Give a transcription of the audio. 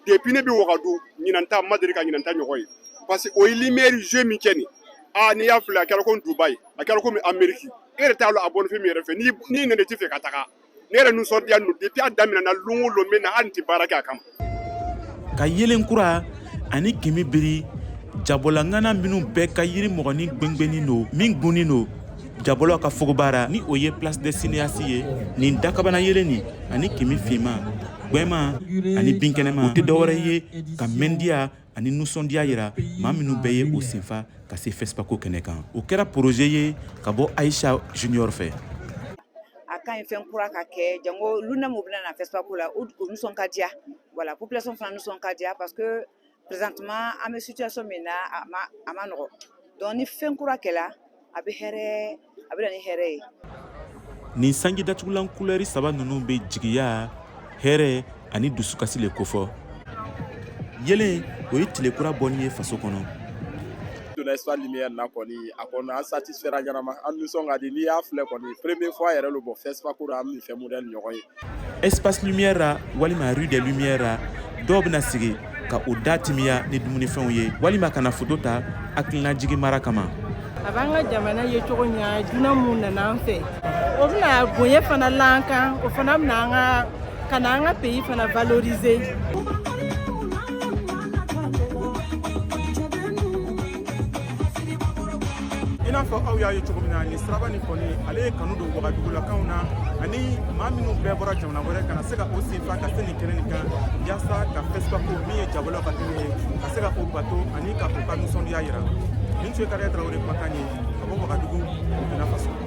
depuis ne bi Ouagadougou ɲinanta ma deli ka ɲinanta ɲɔgɔn ye parce que o ye lumière jeu min kɛ nin n'i y'a filɛ a kɛra ko Dubaï a kɛra ko Amérique e yɛrɛ t'a lɔn a bɔnfɛn min yɛrɛ fɛ ni nana ti fɛ ka taga ne yɛrɛ nisɔndiya don depuis a daminɛna don o don n bɛ na hali n tɛ baara kɛ a kama. Ka yelen kura ani kimi biri jabolangana minnu bɛɛ ka yiri mɔgɔni gwengwennin don min gunnen don jabolo ka fogobara ni o ye place des cinéastes ye nin dakabana yelen nin ani kimi finma gwɛma ani binkɛnɛma o tɛ dɔwɛrɛ ye ka mɛndiya ani nusɔndiya yira maa minnu bɛɛ ye o senfa ka se FESPACO kɛnɛ kan o kɛra projet ye ka bɔ Aïcha Junior fɛ. A ka ɲi fɛn kura ka kɛ jango luna mo bɛna na FESPACO la o nisɔn ka diya voilà population fana nisɔn ka diya parce que présentement an bɛ situation min na a ma nɔgɔ donc ni fɛn kura kɛla a bɛ na ni hɛrɛ ye. Nin sanji datugulan couleur saba ninnu bɛ jigiya hɛrɛ ani dusukasi le kofɔ yelen o ye tile kura bɔni ye faso kɔnɔ. donna espace lumière na kɔni a kɔni an satisfaira ɲanama an nisɔn ka di n'i y'a filɛ kɔni première fois yɛrɛ le bɔ FESPACO la an bɛ fɛn modèle ɲɔgɔn ye. Espace lumière ra walima rue des lumières ra dɔw bɛna sigi ka o da timiya ni dumunifɛnw ye walima kana photo ta hakilina jigi mara kama. A b'an ka jamana ye cogo ɲa dunan mun nana an fɛ o bɛna bonya fana la an kan o fana bɛna an ka pays fana valoriser. I n'a fɔ aw y'a ye cogo min na nin siraba nin kɔni ale ye kanu don Ouagadougulakaw na ani maa minnu bɛɛ bɔra jamana wɛrɛ kana se ka o senfa ka se nin kɛnɛ nin kan yaasa ka FESPACO min ye jabolo ka tɛmɛ ye ka se ka o bato ani ka o ka nisɔndiya yira nin tun ye Kariya Tarawele kumakan ye ka bɔ Ouagadougou Burkina Faso.